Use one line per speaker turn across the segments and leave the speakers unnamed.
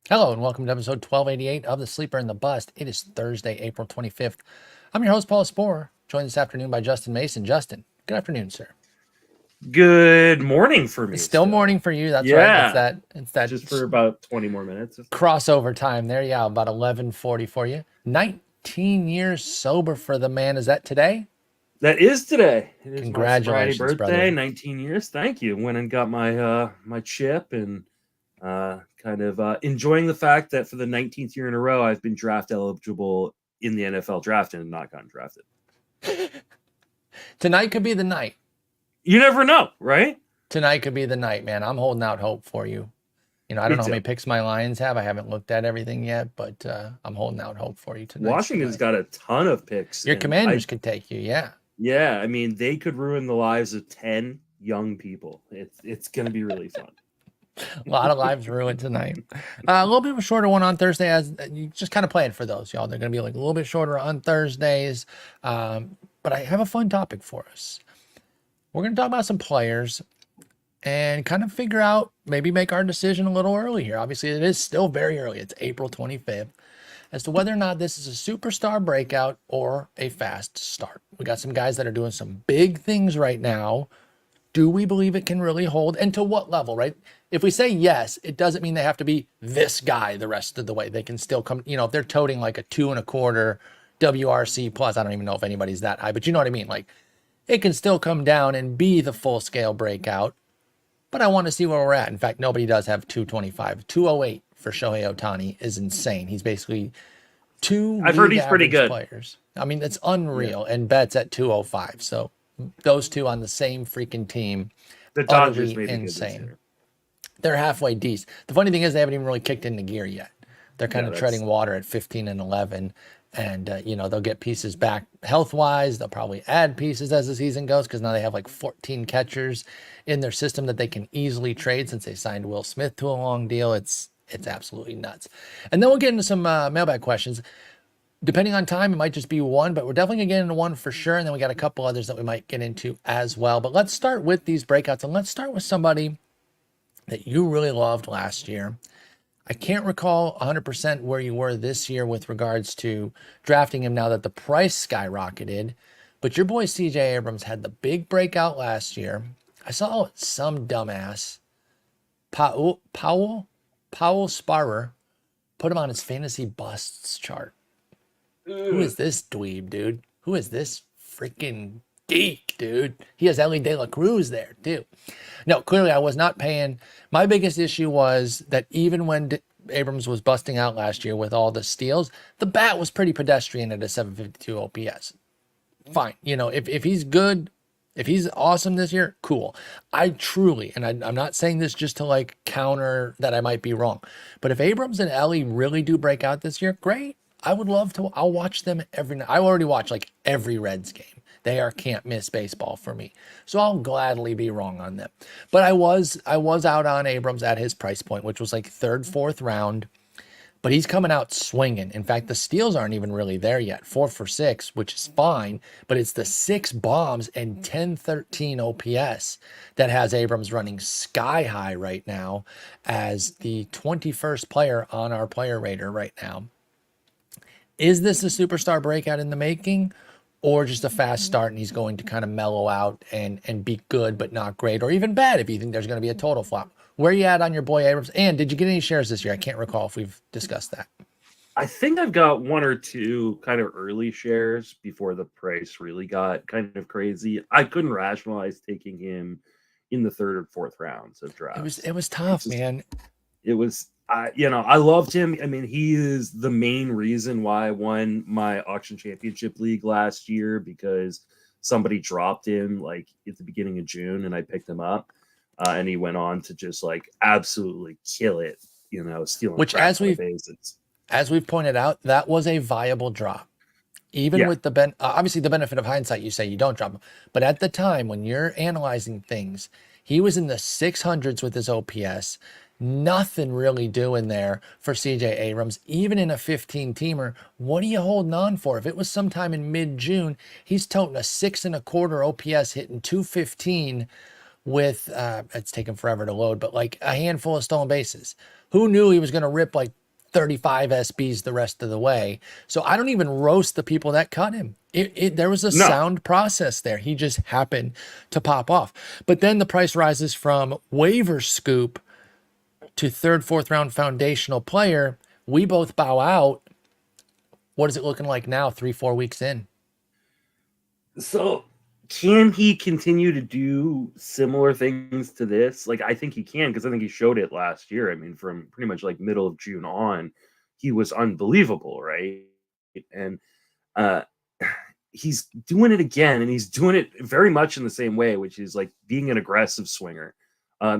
Hello and welcome to episode 1288 of The Sleeper and the Bust. It is Thursday, April 25th. I'm your host, Paul Sporer, joined this afternoon by Justin Mason. Justin, good afternoon, sir.
Good morning for
It's
me
still
still.
morning for you. That's right. It's
Yeah,
that
just for about 20 more minutes.
crossover time there. Yeah, about 11:40 for you. 19 years sober for the man. Is that today?
That is today. It is my sobriety
Congratulations,
birthday,
brother.
19 years. Thank you. Went and got my chip and kind of enjoying the fact that for the 19th year in a row I've been draft eligible in the NFL draft and not gotten drafted.
Tonight could be the night.
You never know, right?
Tonight could be the night, man. I'm holding out hope for you. I
Me
don't know how
too.
many picks my Lions have. I haven't looked at everything yet, but I'm holding out hope for you. Tonight's the
Washington's
night.
got a ton of picks
Your
and I
Commanders could take you, yeah.
yeah, I mean they could ruin the lives of 10 young people. It's going to be really fun.
A lot of lives ruined tonight. A little bit of a shorter one on Thursday, as you just kind of plan for those, y'all. They're going to be like a little bit shorter on Thursdays. But I have a fun topic for us. We're going to talk about some players and kind of figure out, maybe make our decision a little early here. Obviously, it is still very early. It's April 25th. As to whether or not this is a superstar breakout or a fast start. We got some guys that are doing some big things right now. Do we believe it can really hold, and to what level, right? If we say yes, it doesn't mean they have to be this guy the rest of the way. They can still come, if they're toting like a 2.25 WRC plus, I don't even know if anybody's that high, but you know what I mean? Like it can still come down and be the full scale breakout, but I want to see where we're at. In fact, nobody does have 225. 208 for Shohei Ohtani is insane. He's basically two
I've heard
league
he's pretty
average
good.
players. I mean, it's
Yeah.
unreal. And Betts at 205. So those two on the same freaking team,
The Dodgers
utterly
may be good this
insane.
year.
They're halfway decent. The funny thing is they haven't even really kicked into gear yet. They're kind
Yeah,
of treading
that's
water at 15 and 11. And, they'll get pieces back health wise. They'll probably add pieces as the season goes because now they have like 14 catchers in their system that they can easily trade since they signed Will Smith to a long deal. It's absolutely nuts. And then we'll get into some mailbag questions. Depending on time, it might just be one, but we're definitely gonna get into one for sure. And then we got a couple others that we might get into as well. But let's start with these breakouts, and let's start with somebody that you really loved last year. I can't recall 100% where you were this year with regards to drafting him now that the price skyrocketed. But your boy CJ Abrams had the big breakout last year. I saw some dumbass, Powell Sporer, put him on his fantasy busts chart. Who is this dweeb, dude? Who is this freaking geek, dude? He has Ellie De La Cruz there, too. No, clearly I was not paying. My biggest issue was that even when Abrams was busting out last year with all the steals, the bat was pretty pedestrian at a 752 OPS. Fine. If he's good, if he's awesome this year, cool. I truly, and I'm not saying this just to like counter that I might be wrong, but if Abrams and Ellie really do break out this year, great. I would love to. I'll watch them every night. I already watch like every Reds game. They are can't miss baseball for me. So I'll gladly be wrong on them. But I was out on Abrams at his price point, which was like third, fourth round. But he's coming out swinging. In fact, the steals aren't even really there yet. 4 for 6, which is fine. But it's the 6 bombs and 1013 OPS that has Abrams running sky high right now as the 21st player on our player rater right now. Is this a superstar breakout in the making, or just a fast start and he's going to kind of mellow out and be good but not great, or even bad if you think there's going to be a total flop? Where are you at on your boy Abrams? And did you get any shares this year? I can't recall if we've discussed that.
I think I've got one or two kind of early shares before the price really got kind of crazy. I couldn't rationalize taking him in the third or fourth rounds of
It was
drafts.
it was
It's
tough,
just
man.
it was I loved him. I mean, he is the main reason why I won my auction championship league last year because somebody dropped him like at the beginning of June and I picked him up. And he went on to just like absolutely kill it, stealing
Which
crap ton of bases.
as we've pointed out, that was a viable drop. Even
Yeah.
with obviously the benefit of hindsight, you say you don't drop him. But at the time when you're analyzing things, he was in the 600s with his OPS. Nothing really doing there for CJ Abrams, even in a 15 teamer. What are you holding on for? If it was sometime in mid June, he's toting a 6.25 OPS hitting 215 with it's taken forever to load, but like a handful of stolen bases. Who knew he was going to rip like 35 SBs the rest of the way? So I don't even roast the people that cut him. There was a
No.
sound process there. He just happened to pop off. But then the price rises from waiver scoop to third, fourth round foundational player. We both bow out. What is it looking like now, 3-4 weeks in?
So can he continue to do similar things to this? Like, I think he can, because I think he showed it last year. I mean, from pretty much like middle of June on, he was unbelievable, right? And uh he's doing it again, and he's doing it very much in the same way, which is like being an aggressive swinger.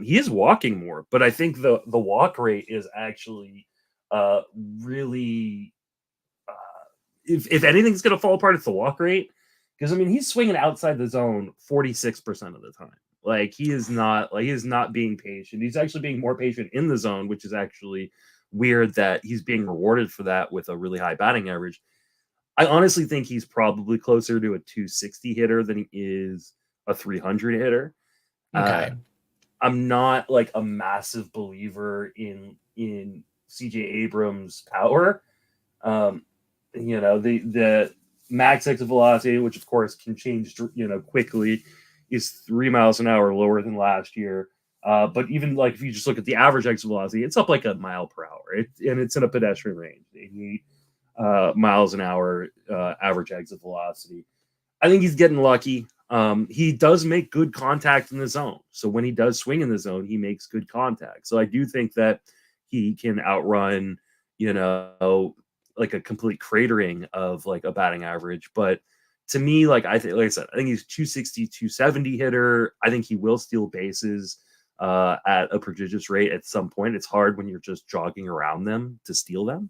He is walking more, but I think the walk rate is actually uh really if anything's going to fall apart, it's the walk rate. Because I mean, he's swinging outside the zone 46% of the time. Like he is not being patient. He's actually being more patient in the zone, which is actually weird that he's being rewarded for that with a really high batting average. I honestly think he's probably closer to a 260 hitter than he is a 300 hitter. Uh,
Okay.
I'm not like a massive believer in CJ Abrams' power. Um, the max exit velocity, which of course can change quickly, is 3 miles an hour lower than last year. But even like if you just look at the average exit velocity, it's up like a mile per hour, and it's in a pedestrian range, 88 miles an hour average exit velocity. I think he's getting lucky. He does make good contact in the zone, so when he does swing in the zone, he makes good contact. So I do think that he can outrun, you know, like a complete cratering of like a batting average. But to me, like like I said, I think he's 260, 270 hitter. I think he will steal bases at a prodigious rate at some point. It's hard when you're just jogging around them to steal them.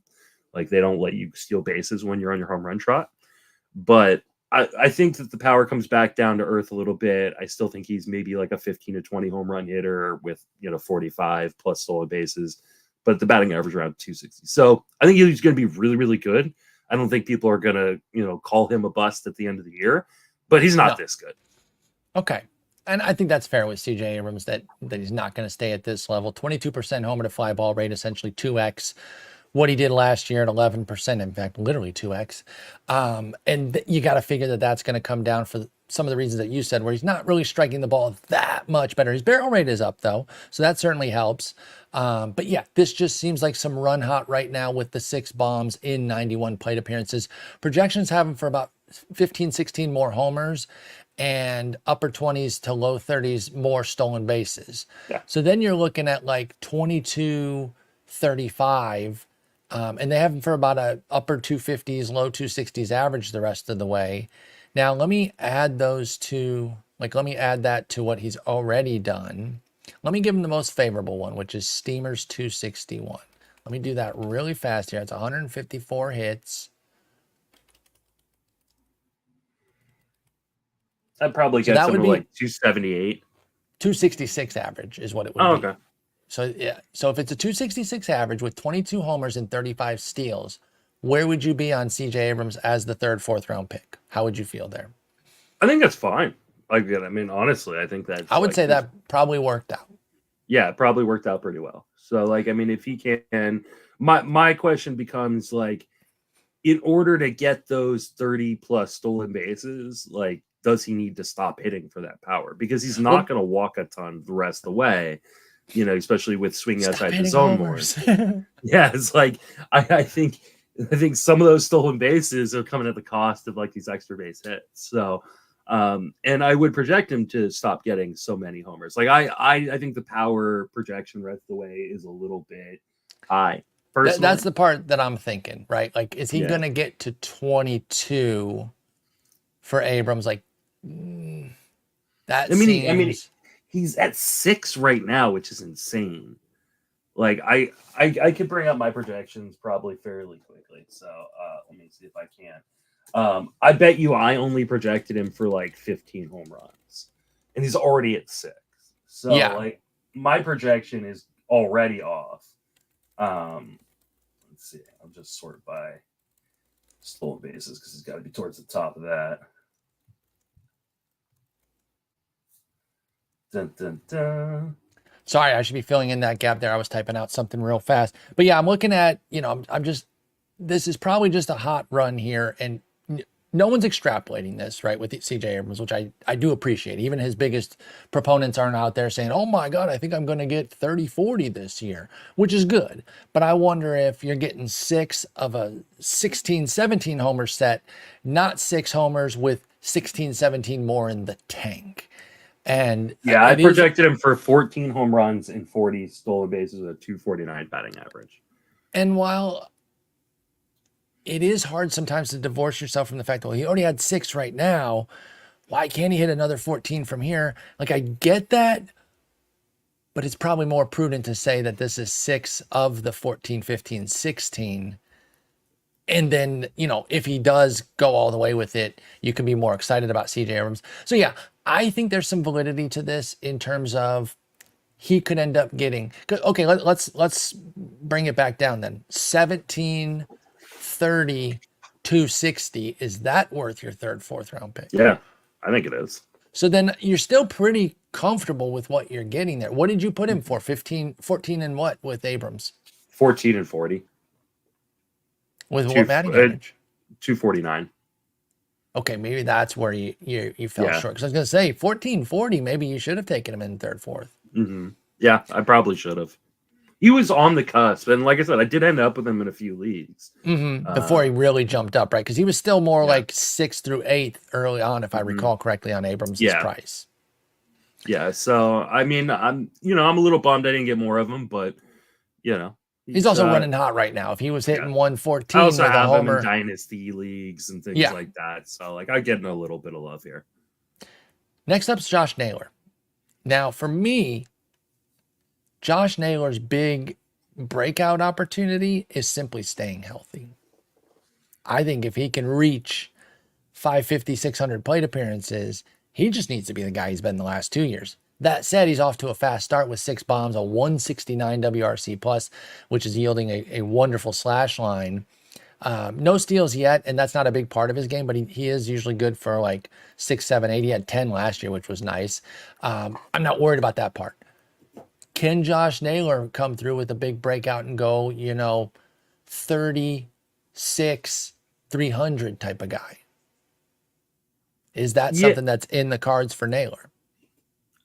Like they don't let you steal bases when you're on your home run trot. But I think that the power comes back down to earth a little bit. I still think he's maybe like a 15 to 20 home run hitter with 45 plus stolen bases, but the batting average around 260. So I think he's going to be really, really good. I don't think people are going to call him a bust at the end of the year, but he's not
No.
this good.
Okay. And I think that's fair with CJ Abrams that he's not going to stay at this level. 22% homer to fly ball rate, essentially 2x what he did last year at 11%. In fact, literally 2x. And you got to figure that that's going to come down for some of the reasons that you said, where he's not really striking the ball that much better. His barrel rate is up, though, so that certainly helps. But yeah, this just seems like some run hot right now with the 6 bombs in 91 plate appearances. Projections have him for about 15, 16 more homers and upper 20s to low 30s more stolen bases.
Yeah.
So then you're looking at like 22, 35. And they have him for about a upper 250s, low 260s average the rest of the way. Now, let me add let me add that to what he's already done. Let me give him the most favorable one, which is Steamer's 261. Let me do that really fast here. It's 154 hits.
That probably
So
gets
that
him
would
to
be
like 278.
266 average is what it would
Oh,
be.
okay.
So yeah, so if it's a 266 average with 22 homers and 35 steals, where would you be on CJ Abrams as the third, fourth round pick? How would you feel there?
I think that's fine. Like, I mean, honestly, I think that's
I would
like
say that probably worked out.
yeah, it probably worked out pretty well. So, like, I mean, if he can, my question becomes like, in order to get those 30 plus stolen bases, like, does he need to stop hitting for that power? Because he's not
Well,
going to walk a ton the rest of the way, especially with swinging
stop
outside the
hitting
zone more.
homers.
Yeah, it's like I think some of those stolen bases are coming at the cost of like these extra base hits. So and I would project him to stop getting so many homers. Like I think the power projection rest of the way is a little bit high.
That's
Personally.
the part that I'm thinking, right? Like, is he
Yeah.
going to get to 22 for Abrams? Like, that
I mean
seems.
he's at 6 right now, which is insane. Like I could bring up my projections probably fairly quickly. So let me see if I can. I bet you I only projected him for like 15 home runs, and he's already at 6. So
Yeah.
like my projection is already off. Let's see. I'll just sort by stolen bases because it's got to be towards the top of that. Dun, dun, dun.
Sorry, I should be filling in that gap there. I was typing out something real fast. But yeah, I'm looking at, I'm just, this is probably just a hot run here. And no one's extrapolating this, right, with CJ Abrams, which I do appreciate. Even his biggest proponents aren't out there saying, oh my God, I think I'm going to get 30-40 this year, which is good. But I wonder if you're getting 6 of a 16-17 homer set, not 6 homers with 16-17 more in the tank. And
Yeah, I projected him for 14 home runs and 40 stolen bases with a 249 batting average.
And while it is hard sometimes to divorce yourself from the fact that, well, he already had 6 right now, why can't he hit another 14 from here? Like, I get that, but it's probably more prudent to say that this is 6 of the 14, 15, 16. And then, if he does go all the way with it, you can be more excited about CJ Abrams. So yeah, I think there's some validity to this in terms of he could end up getting, okay, let's bring it back down then. 17, 30, 260. Is that worth your 3rd, 4th round pick?
Yeah, I think it is.
So then you're still pretty comfortable with what you're getting there. What did you put him for? 15, 14 and what with Abrams?
14 and 40.
With what batting average?
249.
Okay, maybe that's where you fell short. Because I was going to say 14-40, maybe you should have taken him in 3rd, 4th.
Mm-hmm. Yeah, I probably should have. He was on the cusp, and like I said, I did end up with him in a few leagues
before he really jumped up, right? Because he was still more like 6th through 8th early on, if I recall correctly, on Abrams' price.
Yeah, so I mean, I'm a little bummed I didn't get more of him, but
he's also running hot right now. If he was hitting 114,
I also
with
have
a homer,
him in dynasty leagues and things like that. So like, I get a little bit of love here.
Next up is Josh Naylor. Now, for me, Josh Naylor's big breakout opportunity is simply staying healthy. I think if he can reach 550, 600 plate appearances, he just needs to be the guy he's been the last 2 years. That said, he's off to a fast start with 6 bombs, a 169 WRC plus, which is yielding a wonderful slash line. No steals yet, and that's not a big part of his game, but he is usually good for like 6, 7, 8. He had 10 last year, which was nice. I'm not worried about that part. Can Josh Naylor come through with a big breakout and go, 36, 300 type of guy? Is that something that's in the cards for Naylor?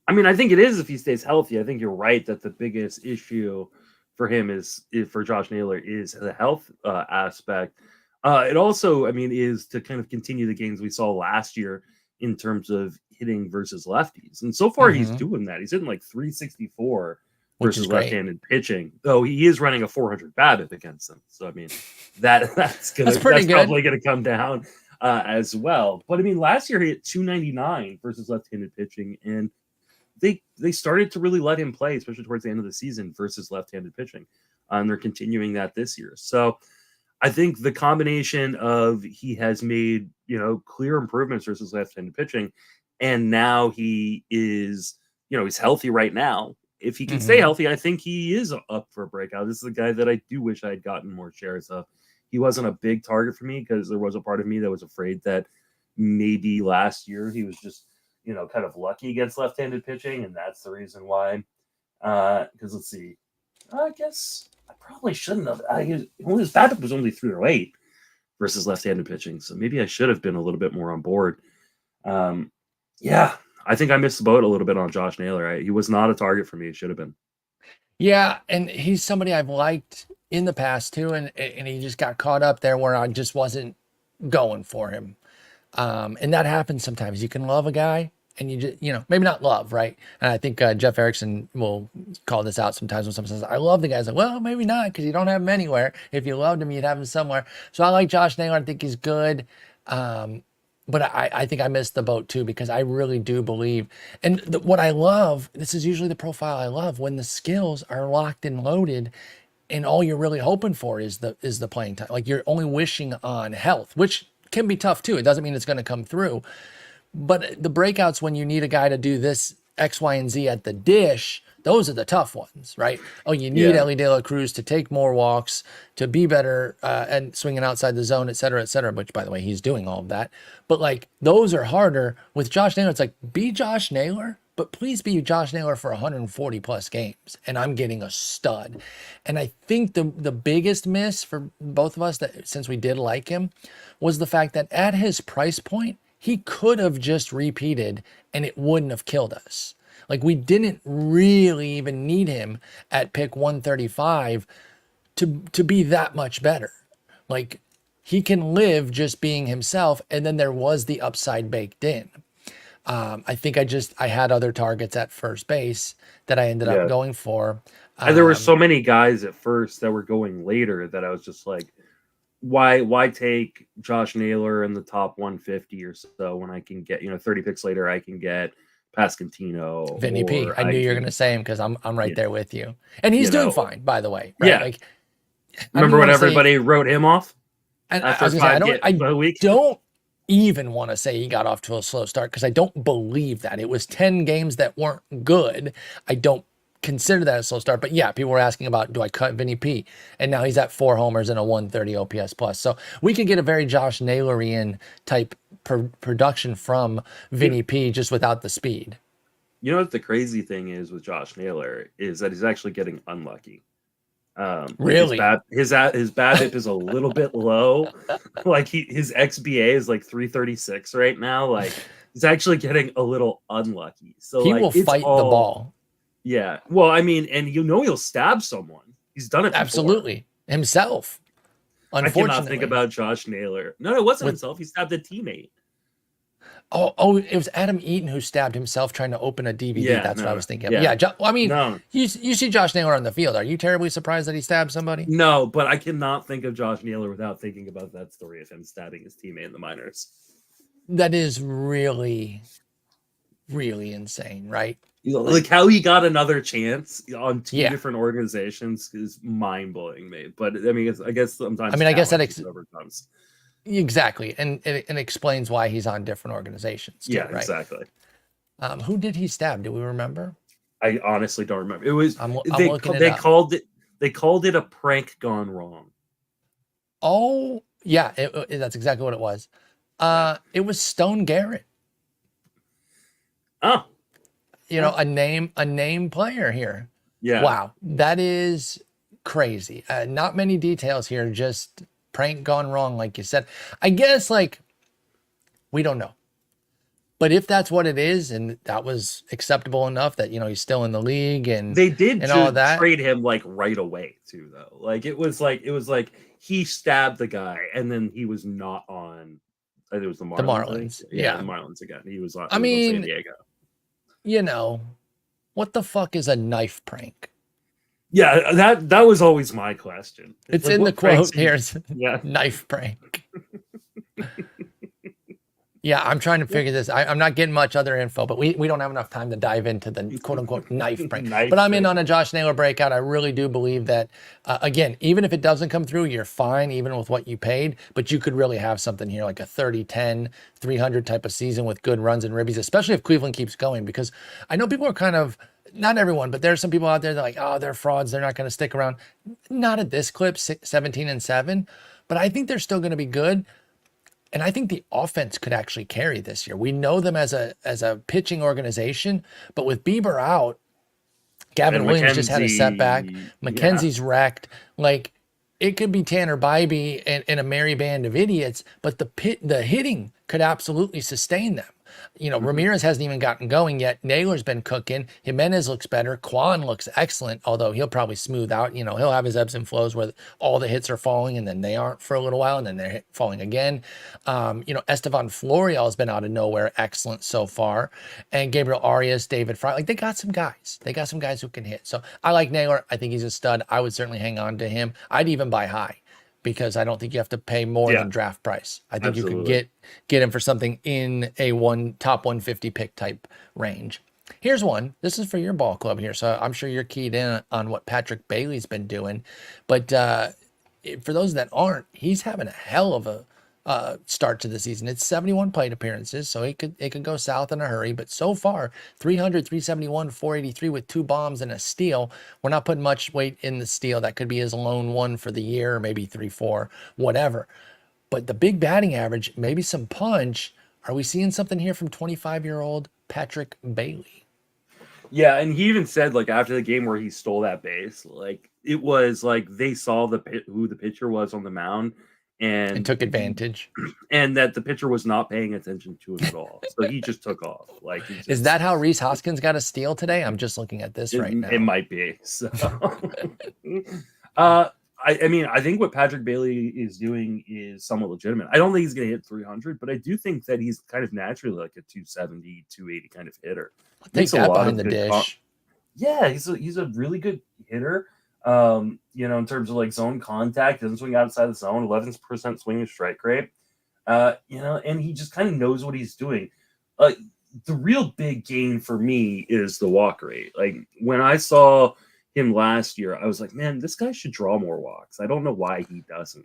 I mean, I think it is if he stays healthy. I think you're right that the biggest issue for him for Josh Naylor is the health aspect. It also, I mean, is to kind of continue the gains we saw last year in terms of hitting versus lefties. And so far he's doing that. He's hitting like 364 versus left-handed pitching, though he is running a 400 BABIP against them. So I mean, that's probably going to come down as well. But I mean, last year he hit 299 versus left-handed pitching, and they started to really let him play, especially towards the end of the season versus left-handed pitching. And they're continuing that this year. So I think the combination of he has made, clear improvements versus left-handed pitching, and now he is, he's healthy right now. If he can stay healthy, I think he is up for a breakout. This is a guy that I do wish I had gotten more shares of. He wasn't a big target for me because there was a part of me that was afraid that maybe last year he was just, kind of lucky against left-handed pitching, and that's the reason why. Because let's see, I guess I probably shouldn't have. His BABIP was only 308 versus left-handed pitching, so maybe I should have been a little bit more on board. I think I missed the boat a little bit on Josh Naylor. He was not a target for me. It should have been.
Yeah, and he's somebody I've liked in the past too, and he just got caught up there where I just wasn't going for him. And that happens sometimes. You can love a guy and you just, maybe not love, right? And I think Jeff Erickson will call this out sometimes when someone says, I love the guy. It's like, well, maybe not, because you don't have him anywhere. If you loved him, you'd have him somewhere. So I like Josh Naylor. I think he's good. But I think I missed the boat too, because I really do believe, and what I love, this is usually the profile I love, when the skills are locked and loaded and all you're really hoping for is the playing time. Like, you're only wishing on health, which can be tough too. It doesn't mean it's going to come through, but the breakouts when you need a guy to do this X, Y, and Z at the dish, those are the tough ones, right? Oh, you need Ellie De La Cruz to take more walks, to be better and swinging outside the zone, et cetera, which, by the way, he's doing all of that. But, like, those are harder. With Josh Naylor, it's like, be Josh Naylor, but please be Josh Naylor for 140 plus games, and I'm getting a stud. And I think the biggest miss for both of us, that since we did like him, was the fact that at his price point, he could have just repeated and it wouldn't have killed us. Like, we didn't really even need him at pick 135 to be that much better. Like, he can live just being himself, and then there was the upside baked in. I think I had other targets at first base that I ended up
Yeah.
going for.
And there were so many guys at first that were going later that I was just like, why take Josh Naylor in the top 150 or so when I can get, 30 picks later, I can get Pascantino,
Vinny P.
or
I knew you were
can,
gonna say him because I'm right
yeah,
there with you, and he's
you
doing
know,
fine, by the way, right?
yeah.
Like, I don't
Remember
even
when
want to say,
everybody wrote him off
and I
after
was gonna say,
five
I
weeks?
don't even want to say he got off to a slow start because I don't believe that. It was 10 games that weren't good. I don't consider that a slow start. But yeah, people were asking about, do I cut Vinny P? And now he's at 4 homers and a 130 OPS plus. So we could get a very Josh Naylorian type production from Vinny P just without the speed.
You know what the crazy thing is with Josh Naylor is that he's actually getting unlucky. Like
Really?
his BABIP is a little bit low. Like his XBA is like 336 right now. Like he's actually getting a little unlucky. So
He
like
will
it's
fight the
all,
ball.
yeah. Well, I mean, and he'll stab someone. He's done it before.
Absolutely. Himself.
I cannot think
Unfortunately.
about Josh Naylor. No, it wasn't
With
himself. He stabbed a teammate.
Oh, it was Adam Eaton who stabbed himself trying to open a DVD.
Yeah,
That's what I
no,
was thinking of.
yeah,
Yeah, well, I mean,
no,
you see Josh Naylor on the field. Are you terribly surprised that he stabbed somebody?
no. But I cannot think of Josh Naylor without thinking about that story of him stabbing his teammate in the minors.
That is really, really insane, right?
Like how he got another chance on two
Yeah.
different organizations is mind blowing, mate. But I mean, I guess sometimes
I guess that
overcomes.
exactly, and it explains why he's on different organizations too,
Yeah,
right?
exactly.
Who did he stab? Do we remember?
I honestly don't remember. It was
I'm
they
looking it
they
up.
called it a prank gone wrong.
Oh, yeah, that's exactly what it was. It was Stone Garrett.
Oh,
A name player here.
yeah.
Wow, that is crazy. Not many details here, just prank gone wrong, like you said. I guess, like, we don't know. But if that's what it is, and that was acceptable enough that, he's still in the league and
They did
all that.
trade him like right away too, though. Like it was like he stabbed the guy, and then he was not on. I think it was the Marlins.
The Marlins, yeah.
The Marlins again. He was on.
I
On San
mean,
Diego.
What the fuck is a knife prank?
Yeah, that was always my question.
It's
like,
in the quote here.
Yeah,
Knife prank. Yeah, I'm trying to figure this. I'm not getting much other info, but we don't have enough time to dive into the quote unquote knife prank. But I'm in on a Josh Naylor breakout. I really do believe that, again, even if it doesn't come through, you're fine, even with what you paid. But you could really have something here like a 30-10, 300 type of season with good runs and ribbies, especially if Cleveland keeps going. Because I know people are kind of, not everyone, but there's some people out there that are like, oh, they're frauds. They're not going to stick around. Not at this clip, 17-7. But I think they're still going to be good. And I think the offense could actually carry this year. We know them as a pitching organization, but with Bieber out, Gavin Williams just had a setback. McKenzie's wrecked. Like, it could be Tanner Bybee and a merry band of idiots, but the hitting could absolutely sustain them. Ramirez hasn't even gotten going yet. Naylor's been cooking. Jimenez looks better. Kwan looks excellent, although he'll probably smooth out. He'll have his ebbs and flows where all the hits are falling and then they aren't for a little while and then they're falling again. Estevan Florial has been out of nowhere excellent so far. And Gabriel Arias, David Fry, like, they got some guys. They got some guys who can hit. So I like Naylor. I think he's a stud. I would certainly hang on to him. I'd even buy high, because I don't think you have to pay more than draft price. I think you could get him for something in a top 150 pick type range. Here's one. This is for your ball club here, so I'm sure you're keyed in on what Patrick Bailey's been doing. But for those that aren't, he's having a hell of a start to the season. It's 71 plate appearances, so it could go south in a hurry. But so far, 300, 371, 483 with 2 bombs and a steal. We're not putting much weight in the steal. That could be his lone one for the year, or maybe 3-4, whatever. But the big batting average, maybe some punch. Are we seeing something here from 25-year-old Patrick Bailey?
Yeah, and he even said like after the game where he stole that base, like it was like they saw who the pitcher was on the mound,
And
and
took advantage.
and that the pitcher was not paying attention to him at all. So he just took off. Like he
Is
just
that how Reese Hoskins got a steal today? I'm just looking at this right
it
now.
might be. So I mean, I think what Patrick Bailey is doing is somewhat legitimate. I don't think he's going to hit 300, but I do think that he's kind of naturally like a 270, 280 kind of hitter.
I'll take
Makes a
that
lot
behind
of
the
good
dish.
Yeah, he's a really good hitter. You know, in terms of like zone contact, doesn't swing outside the zone, 11% swinging strike rate. You know, and he just kind of knows what he's doing. The real big gain for me is the walk rate. Like when I saw him last year, I was like, man, this guy should draw more walks. I don't know why he doesn't.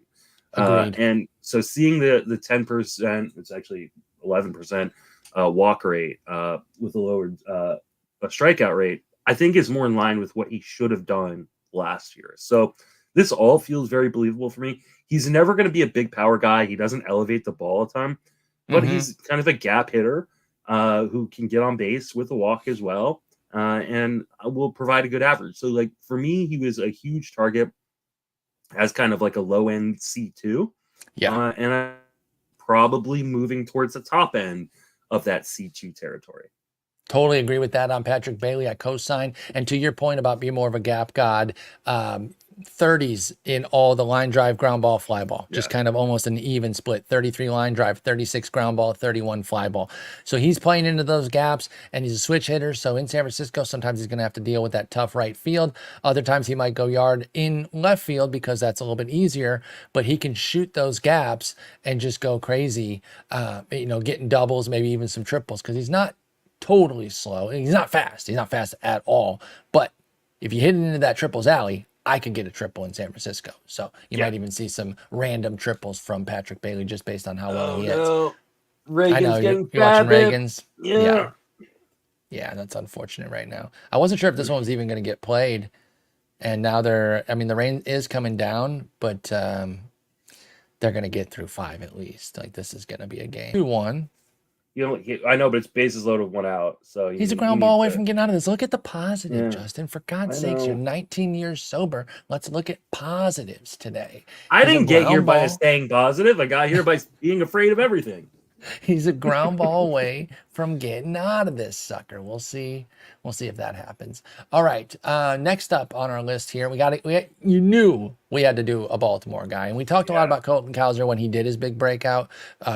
Agreed.
And so seeing the 10%, it's actually 11% walk rate with a lowered a strikeout rate, I think is more in line with what he should have done last year. So this all feels very believable for me. He's never going to be a big power guy. He doesn't elevate the ball a ton, but he's kind of a gap hitter who can get on base with a walk as well, and will provide a good average. So, like for me, he was a huge target as kind of like a low end C2, and I'm probably moving towards the top end of that C2 territory.
Totally agree with that on Patrick Bailey. I co-sign. And to your point about being more of a gap god, 30s in all the line drive, ground ball, fly ball. Just kind of almost an even split. 33 line drive, 36 ground ball, 31 fly ball. So he's playing into those gaps, and he's a switch hitter. So in San Francisco, sometimes he's going to have to deal with that tough right field. Other times he might go yard in left field because that's a little bit easier, but he can shoot those gaps and just go crazy, you know, getting doubles, maybe even some triples, because he's not totally slow. He's not fast. He's not fast at all. But if you hit it into that triples alley, I could get a triple in San Francisco. So you might even see some random triples from Patrick Bailey just based on how well he hits.
No. Reagan's
I know
getting
you're watching
fat,
Reagan's.
Yeah.
Yeah, that's unfortunate right now. I wasn't sure if this one was even going to get played. And now I mean, the rain is coming down, but they're going to get through 5 at least. Like this is going to be a game. 2-1.
You know, I know, but it's bases loaded, 1 out. So
He's a ground ball away from getting out of this. Look at the positive, Justin. For God's sakes, you're 19 years sober. Let's look at positives today.
I didn't get here by staying positive. I got here by being afraid of everything.
He's a ground ball away from getting out of this sucker. We'll see. We'll see if that happens. All right. Next up on our list here, you knew we had to do a Baltimore guy, and we talked a lot about Colton Cowser when he did his big breakout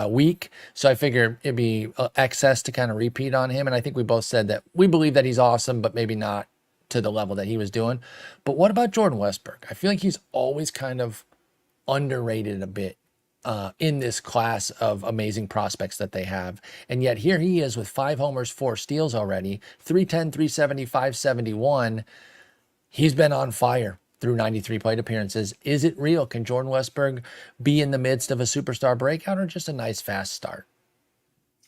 week. So I figured it'd be excess to kind of repeat on him. And I think we both said that we believe that he's awesome, but maybe not to the level that he was doing. But what about Jordan Westbrook? I feel like he's always kind of underrated a bit in this class of amazing prospects that they have. And yet here he is with 5 homers, 4 steals already, 310, 370, 571. He's been on fire through 93 plate appearances. Is it real? Can Jordan Westbrook be in the midst of a superstar breakout or just a nice fast start?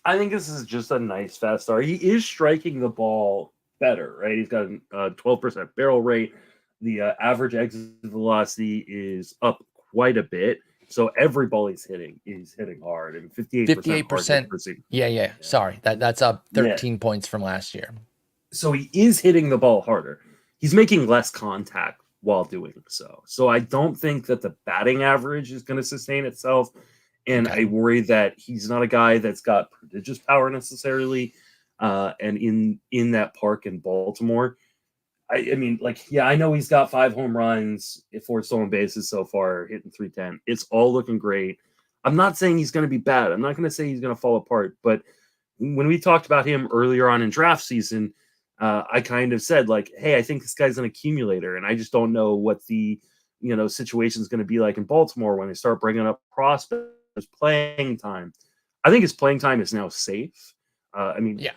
I think this is just a nice fast start. He is striking the ball better, right? He's got a 12% barrel rate. The average exit velocity is up quite a bit. So every ball he's hitting hard, and 58%.
Yeah. Sorry, that's up 13 points from last year.
So he is hitting the ball harder. He's making less contact while doing so. So I don't think that the batting average is going to sustain itself, and I worry that he's not a guy that's got prodigious power necessarily. And in that park in Baltimore, I mean, like, yeah, I know he's got 5 home runs, 4 stolen bases so far, hitting 310. It's all looking great. I'm not saying he's going to be bad. I'm not going to say he's going to fall apart. But when we talked about him earlier on in draft season, I kind of said, like, hey, I think this guy's an accumulator. And I just don't know what the, situation is going to be like in Baltimore when they start bringing up prospects, playing time. I think his playing time is now safe.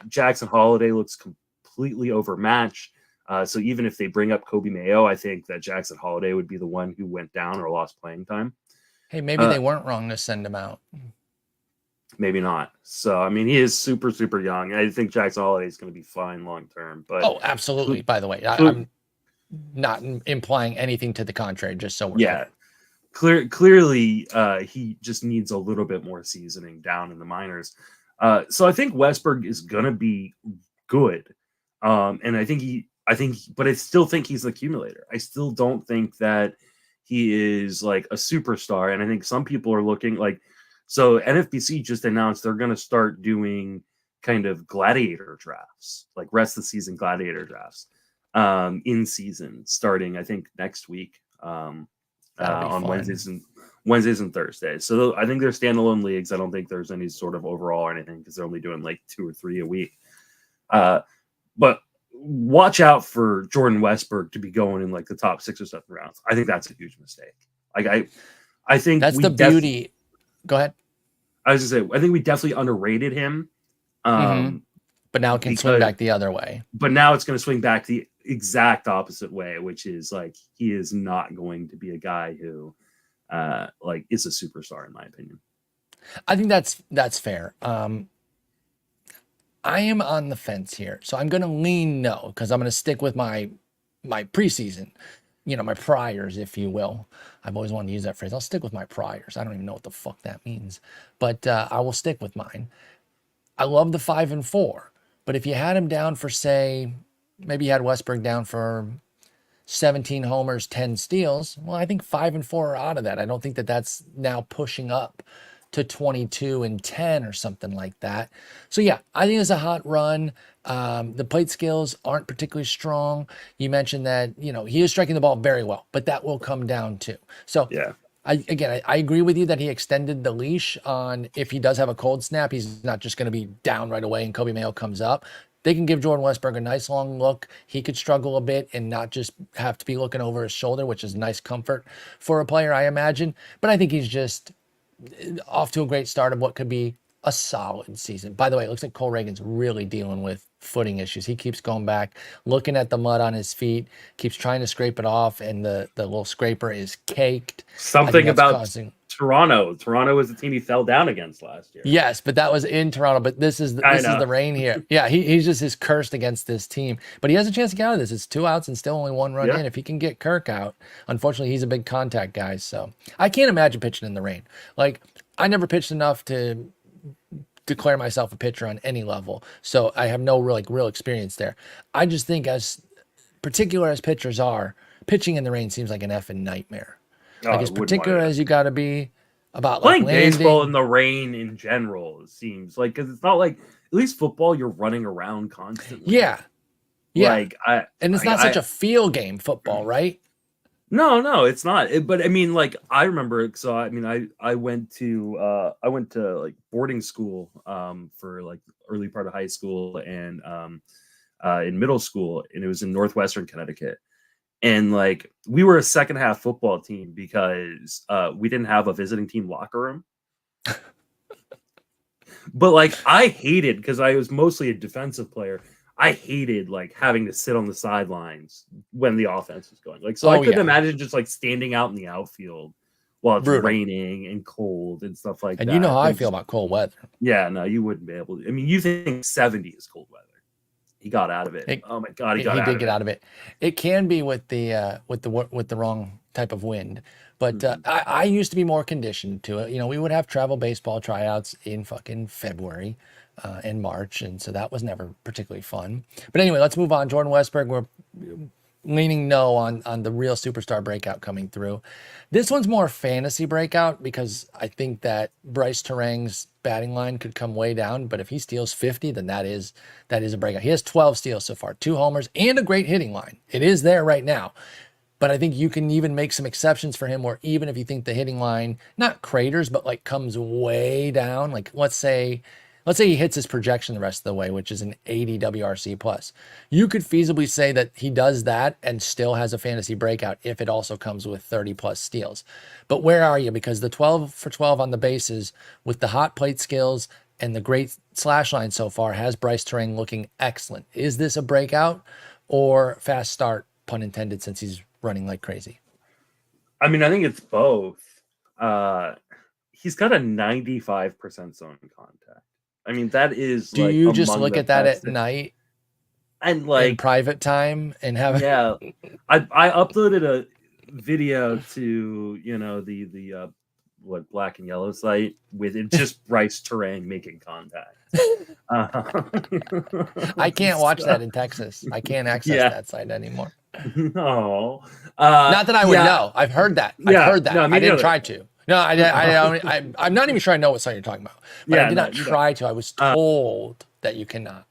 Jackson Holiday looks completely overmatched. So even if they bring up Kobe Mayo, I think that Jackson Holiday would be the one who went down or lost playing time.
Hey, maybe they weren't wrong to send him out.
Maybe not. So, I mean, he is super, super young. I think Jackson Holiday is going to be fine long term. But
absolutely. By the way, I'm not implying anything to the contrary, just so we're clear.
Clearly, he just needs a little bit more seasoning down in the minors. So I think Westberg is going to be good. And but I still think he's an accumulator. I still don't think that he is like a superstar. And I think some people are looking like, so NFBC just announced they're going to start doing kind of gladiator drafts, like rest of the season gladiator drafts, in season starting, I think next week, on
fun.
Wednesdays and Thursdays. So I think they're standalone leagues. I don't think there's any sort of overall or anything because they're only doing like 2 or 3 a week. But watch out for Jordan Westberg to be going in like the top 6 or 7 rounds. I think that's a huge mistake. Like I think
that's the beauty. Go ahead.
I was gonna say, I think we definitely underrated him.
But now it can swing back the other way.
But now it's going to swing back the exact opposite way, which is like he is not going to be a guy who like is a superstar, in my opinion.
I think that's fair. I am on the fence here, so I'm going to lean no because I'm going to stick with my preseason, my priors, if you will. I've always wanted to use that phrase. I'll stick with my priors. I don't even know what the fuck that means, but I will stick with mine. I love the 5 and 4, but if you had him down for, say, maybe you had Westberg down for 17 homers, 10 steals, well, I think 5 and 4 are out of that. I don't think that that's now pushing up to 22 and 10 or something like that. So yeah, I think it's a hot run. The plate skills aren't particularly strong. You mentioned that, he is striking the ball very well, but that will come down too. So yeah, I agree with you that he extended the leash on if he does have a cold snap, he's not just going to be down right away and Kobe Mayo comes up. They can give Jordan Westberg a nice long look. He could struggle a bit and not just have to be looking over his shoulder, which is nice comfort for a player, I imagine. But I think he's just off to a great start of what could be a solid season. By the way, it looks like Cole Reagan's really dealing with footing issues. He keeps going back, looking at the mud on his feet, keeps trying to scrape it off, and the little scraper is caked.
Something about Toronto. Toronto was the team he fell down against last year.
Yes, but that was in Toronto. But this is the rain here. Yeah, he's just cursed against this team. But he has a chance to get out of this. It's 2 outs and still only 1 run in. If he can get Kirk out, unfortunately, he's a big contact guy. So I can't imagine pitching in the rain. Like, I never pitched enough to declare myself a pitcher on any level. So I have no real experience there. I just think as particular as pitchers are, pitching in the rain seems like an effing nightmare. Like as particular as you got to be about
playing
like
baseball in the rain in general, it seems like, because it's not like, at least football, you're running around constantly.
Yeah.
Like
and it's not such a field game, football, right?
No, it's not. But I mean, like, I remember, so I mean, I went to like boarding school for like early part of high school and in middle school, and it was in Northwestern Connecticut. And like we were a second half football team because we didn't have a visiting team locker room. But like I hated, because I was mostly a defensive player, I hated like having to sit on the sidelines when the offense was going. Like, so I couldn't imagine just like standing out in the outfield while it's raining and cold and stuff like that.
And you know how I feel about cold weather.
Yeah, no, you wouldn't be able to. I mean, you think 70 is cold weather. He got out of it. Oh my God, he did get
out of it. It can be with the wrong type of wind, but I used to be more conditioned to it. We would have travel baseball tryouts in fucking February and March, and so that was never particularly fun. But anyway, let's move on. Jordan Westberg, we're leaning no on the real superstar breakout coming through. This one's more fantasy breakout because I think that Bryce Terang's batting line could come way down, but if he steals 50, then that is a breakout. He has 12 steals so far, 2 homers, and a great hitting line. It is there right now. But I think you can even make some exceptions for him where even if you think the hitting line, not craters, but like comes way down, like let's say he hits his projection the rest of the way, which is an 80 WRC plus. You could feasibly say that he does that and still has a fantasy breakout if it also comes with 30 plus steals. But where are you? Because the 12 for 12 on the bases with the hot plate skills and the great slash line so far has Bryce Terang looking excellent. Is this a breakout or fast start, pun intended, since he's running like crazy?
I mean, I think it's both. He's got a 95% zone contact. I mean, that is.
Do you just look at that at night
and like
in private time and have?
Yeah, I uploaded a video to the black and yellow site with it just Bryce Terang making contact.
I can't watch that in Texas. I can't access that site anymore.
No,
not that I would know. I've heard that. I've heard that.
No,
I didn't try to. No, I'm not even sure I know what site you're talking about. But I did not try to. I was told that you cannot.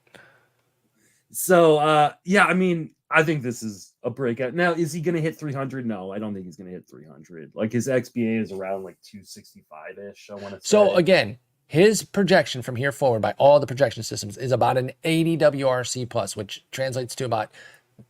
So, I mean, I think this is a breakout. Now, is he going to hit 300? No, I don't think he's going to hit 300. Like his XBA is around like 265-ish, I want to say.
So again, his projection from here forward by all the projection systems is about an 80 WRC plus, which translates to about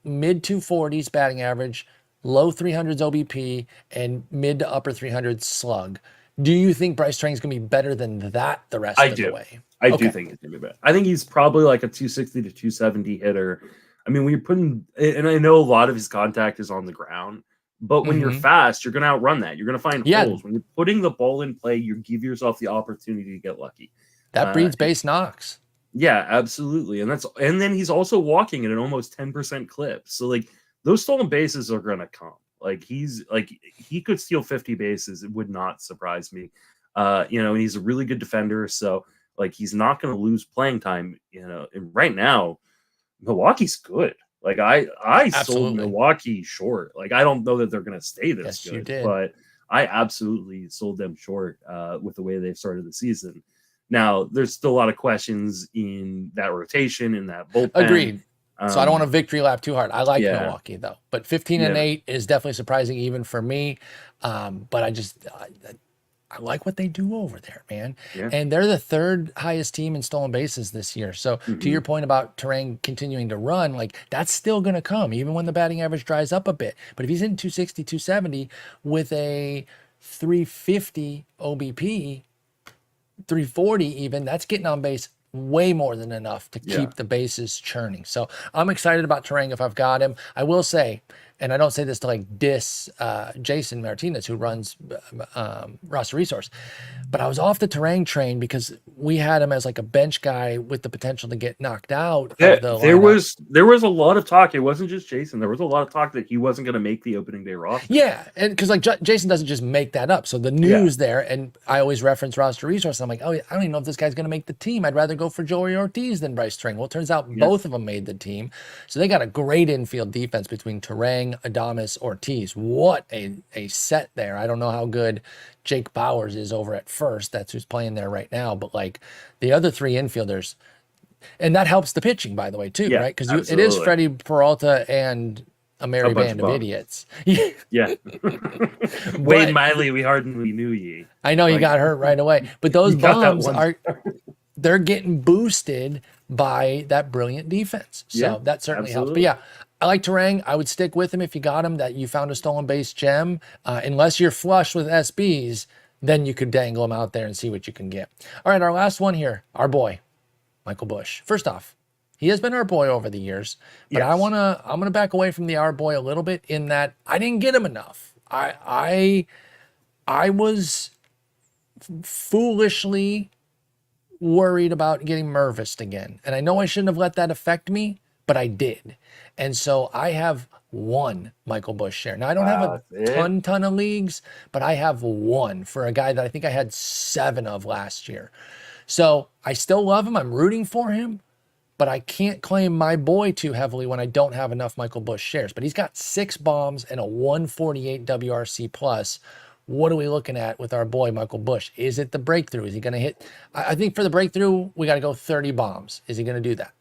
mid 240s batting average, low 300s OBP, and mid to upper 300s slug. Do you think Bryce Terang is going to be better than that the rest of the way?
I do think he's going to be better. I think he's probably like a 260 to 270 hitter. I mean, when you're putting, and I know a lot of his contact is on the ground, but when you're fast, you're going to outrun that. You're going to find holes. When you're putting the ball in play, you give yourself the opportunity to get lucky.
That breeds base knocks.
Yeah, absolutely. And then he's also walking at an almost 10% clip. So like those stolen bases are going to come. Like he could steal 50 bases. It would not surprise me. And he's a really good defender. So like he's not going to lose playing time, and right now Milwaukee's good. Like I sold Milwaukee short. Like I don't know that they're going to stay this good, but I absolutely sold them short with the way they've started the season. Now there's still a lot of questions in that rotation, in that bullpen.
Agreed. So I don't want to victory lap too hard. I like Milwaukee though, but 15-8 is definitely surprising even for me. But I like what they do over there, man. Yeah. And they're the third highest team in stolen bases this year. So to your point about Terang continuing to run, like that's still going to come even when the batting average dries up a bit. But if he's in 260, 270 with a 350 OBP, 340 even, that's getting on base way more than enough to keep the bases churning. So I'm excited about Terang if I've got him. I will say, and I don't say this to like diss Jason Martinez, who runs Roster Resource, but I was off the Terang train because we had him as like a bench guy with the potential to get knocked out.
There was a lot of talk. It wasn't just Jason. There was a lot of talk that he wasn't going to make the opening day roster.
Yeah, and because like Jason doesn't just make that up. So the news there, and I always reference Roster Resource. I'm like, oh, I don't even know if this guy's going to make the team. I'd rather go for Joey Ortiz than Bryce Terang. Well, it turns out both of them made the team. So they got a great infield defense between Terang, Adames, Ortiz. What a set there. I don't know how good Jake Bowers is over at first. That's who's playing there right now. But like the other three infielders, and that helps the pitching, by the way, too, right? Because it is Freddie Peralta and a merry band of idiots.
Yeah. Wade Miley, we hardly knew ye.
I know he got hurt right away. But those bums they're getting boosted by that brilliant defense. So that certainly helps. But yeah, I like Terang. I would stick with him if you got him, that you found a stolen base gem. Unless you're flush with SBs, then you could dangle him out there and see what you can get. All right, our last one here, our boy, Michael Busch. First off, he has been our boy over the years, but I'm gonna back away from the our boy a little bit in that I didn't get him enough. I was foolishly worried about getting Mervis again. And I know I shouldn't have let that affect me, but I did. And so I have one Michael Busch share. Now I don't have a ton of leagues, but I have one for a guy that I think I had 7 of last year. So I still love him. I'm rooting for him, but I can't claim my boy too heavily when I don't have enough Michael Busch shares. But he's got 6 bombs and a 148 WRC plus. What are we looking at with our boy, Michael Busch? Is it the breakthrough? Is he going to hit? I think for the breakthrough, we got to go 30 bombs. Is he going to do that?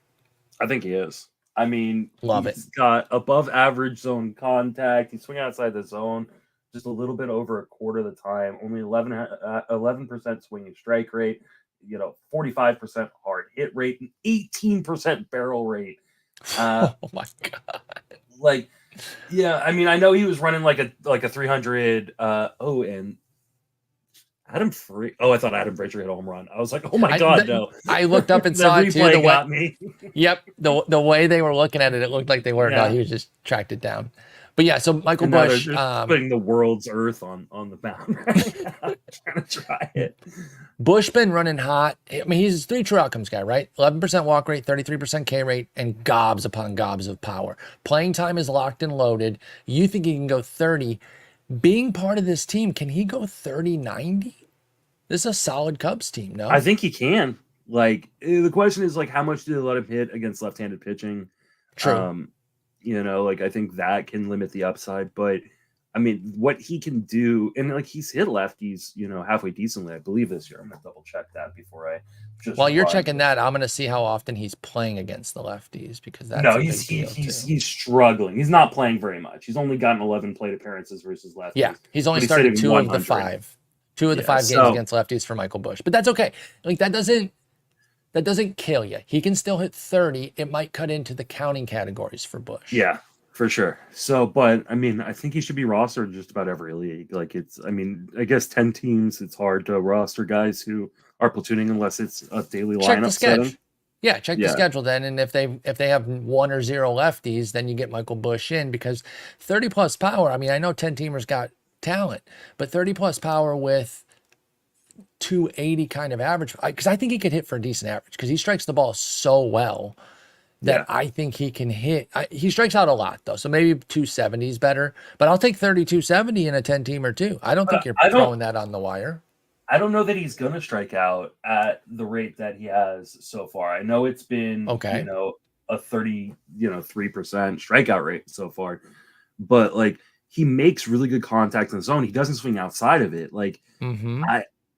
I think he is. I mean,
he's
got above average zone contact. He's swinging outside the zone just a little bit over a quarter of the time. Only 11% swinging strike rate, 45% hard hit rate, and 18% barrel rate.
Oh my God.
Yeah, I mean, I know he was running like a 300. And Adam Free. Oh, I thought Adam Frazier hit a home run. I was like, oh my God, no.
I looked up and saw it too.
The got me.
Yep, the way they were looking at it, it looked like they were. No, he was just tracked it down. But yeah, so Michael Busch
putting the world's earth on the mound right now, trying to try it.
Busch been running hot. I mean, he's a 3 true outcomes guy, right? 11% walk rate, 33% K rate, and gobs upon gobs of power. Playing time is locked and loaded. You think he can go 30? being part of this team, can he go 30-90? This is a solid Cubs team,
I
no?
think he can. Like the question is like how much do they let him hit against left-handed pitching?
True.
Um, like I think that can limit the upside, but I mean what he can do, and like he's hit lefties, halfway decently, I believe this year. I'm gonna double check that before I just
While you're
run.
checking that, I'm going to see how often he's playing against the lefties because that's
No,
a
he's
big deal too.
he's struggling. He's not playing very much. He's only gotten 11 plate appearances versus
Yeah,
lefties,
he's only
but he's
started
hitting
two of the
100.
five. Two of the
Yeah,
5 games
so
against lefties for Michael Busch. But that's okay. Like that doesn't kill you. He can still hit 30. It might cut into the counting categories for Busch.
yeah, for sure. So, but I mean, I think he should be rostered in just about every league. Like I mean, I guess 10 teams, it's hard to roster guys who are platooning unless it's a daily
Check the
lineup
schedule.
setting.
Yeah, check the
Yeah.
schedule then. And if they have 1 or 0 lefties, then you get Michael Busch in because 30 plus power. I mean, I know 10 teamers got talent, but 30 plus power with 280 kind of average, because I think he could hit for a decent average because he strikes the ball so well that
Yeah.
I think he can hit. He strikes out a lot though, so maybe 270 is better. But I'll take 3270 in a 10 teamer too. I don't think you're
I don't
throwing that on the wire.
I don't know that he's gonna strike out at the rate that he has so far. I know it's been,
Okay.
a 3% strikeout rate so far, but like he makes really good contact in the zone. He doesn't swing outside of it. Like
Mm-hmm.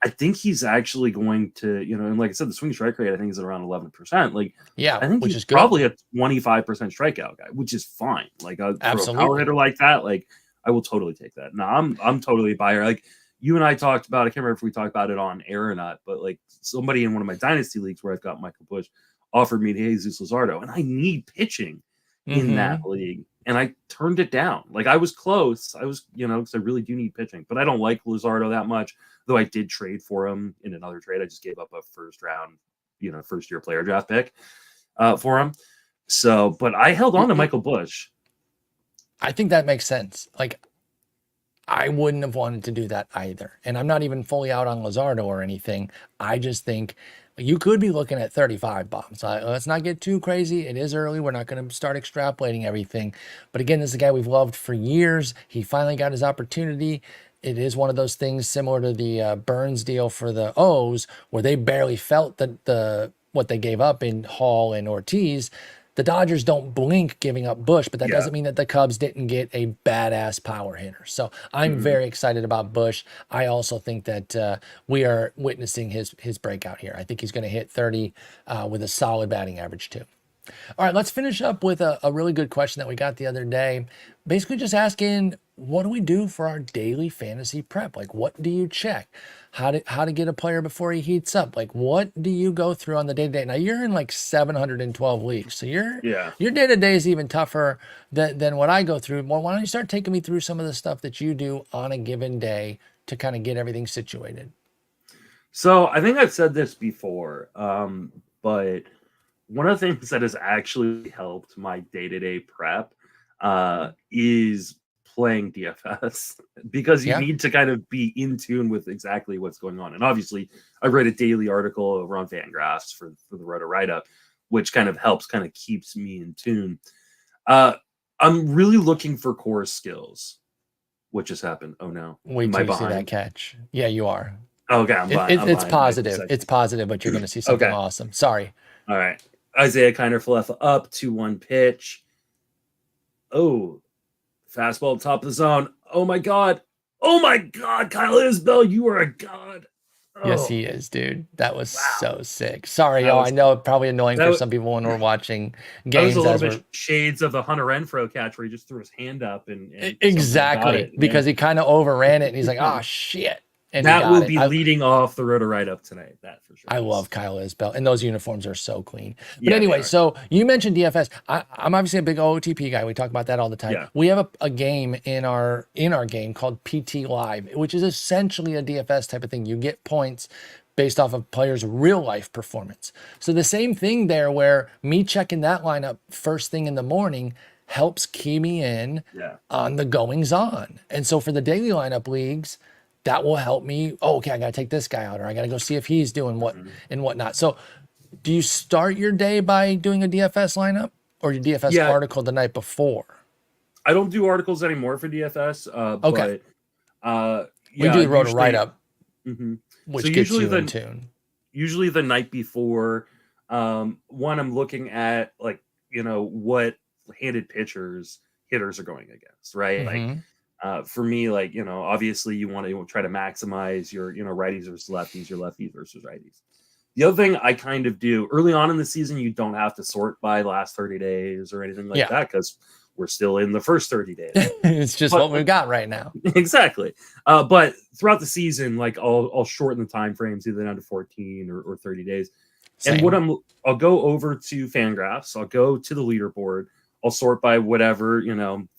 I think he's actually going to, and like I said, the swing strike rate I think is at around 11%. Like
Yeah,
I think
which
he's
is good.
probably a 25% strikeout guy, which is fine. Like for a power
Absolutely.
hitter like that, like I will totally take that. No, I'm totally a buyer. Like you and I talked about, I can't remember if we talked about it on air or not, but like somebody in one of my dynasty leagues where I've got Michael Busch offered me Jesus Luzardo, and I need pitching in that
Mm-hmm.
league. And I turned it down. Like I was close. I was, because I really do need pitching, but I don't like Luzardo that much. Though I did trade for him in another trade. I just gave up a first round, first year player draft pick for him. So, but I held on to Michael Busch.
I think that makes sense. Like I wouldn't have wanted to do that either. And I'm not even fully out on Luzardo or anything. I just think you could be looking at 35 bombs. Let's not get too crazy. It is early. We're not going to start extrapolating everything. But again, this is a guy we've loved for years. He finally got his opportunity. It is one of those things similar to the Burns deal for the O's, where they barely felt the what they gave up in Hall and Ortiz. The Dodgers don't blink giving up Busch, but that
Yeah.
doesn't mean that the Cubs didn't get a badass power hitter. So I'm very excited about Busch. I also think that we are witnessing his breakout here. I think he's going to hit 30 with a solid batting average too. All right, let's finish up with a really good question that we got the other day. Basically, just asking, what do we do for our daily fantasy prep? Like, what do you check? How to get a player before he heats up? Like, what do you go through on the day to day? Now, you're in like 712 leagues, so
Yeah.
your day to day is even tougher than what I go through. Well, why don't you start taking me through some of the stuff that you do on a given day to kind of get everything situated?
So I think I've said this before, but one of the things that has actually helped my day-to-day prep is playing DFS because you
Yeah.
need to kind of be in tune with exactly what's going on. And obviously, I write a daily article over on Fangraphs for the Roto Write-Up, which kind of helps, kind of keeps me in tune. I'm really looking for core skills. What just happened? Oh no,
Wait
am
till
I
you see that
behind?
catch. Yeah, you are.
Okay, I'm behind. I'm
It's
behind by a
positive.
second.
It's positive, but you're going to see something
Okay.
awesome. Sorry.
All right. Isaiah Kiner left up 2-1 pitch. Oh, fastball top of the zone. Oh my God. Oh my God. Kyle Isbell, you are a god.
Yes,
Oh,
he is, dude. That was
wow.
so sick. Sorry,
That
y'all. I
was
know probably annoying
that
for
was,
some people when we're watching
that was a
games
little
as
bit
we're
shades of the Hunter Renfro catch where he just threw his hand up and somehow got
exactly
it. Yeah.
because he kind of overran it and he's like, oh shit. And he
That
got
will
it.
be leading off the road to write up tonight. That for sure.
I love Kyle Isbell, and those uniforms are so clean. But
Yeah, they
anyway,
are.
so you mentioned DFS. I'm obviously a big OOTP guy. We talk about that all the time.
Yeah.
We have a game in our game called PT Live, which is essentially a DFS type of thing. You get points based off of players' real life performance. So the same thing there, where me checking that lineup first thing in the morning helps key me in
Yeah.
on the goings on. And so for the daily lineup leagues, that will help me. Oh, okay, I got to take this guy out, or I got to go see if he's doing what and whatnot. So, do you start your day by doing a DFS lineup or your DFS
Yeah.
article the night before?
I don't do articles anymore for DFS,
Okay.
but
We
Yeah,
do the road to
usually.
write up,
Mhm. So
which gets you in tune.
usually the night before, one, I'm looking at, like, what handed pitchers hitters are going against, right? Like,
Hmm.
for me, like, obviously you want to try to maximize your, righties versus lefties, your lefties versus righties. The other thing I kind of do early on in the season, you don't have to sort by last 30 days or anything like
Yeah.
that, because we're still in the first 30 days.
It's just
But
what we've got right now.
exactly. But throughout the season, like, I'll shorten the time frames either down to 14 or 30 days. And
Same.
I'll go over to Fangraphs. I'll go to the leaderboard. I'll sort by whatever,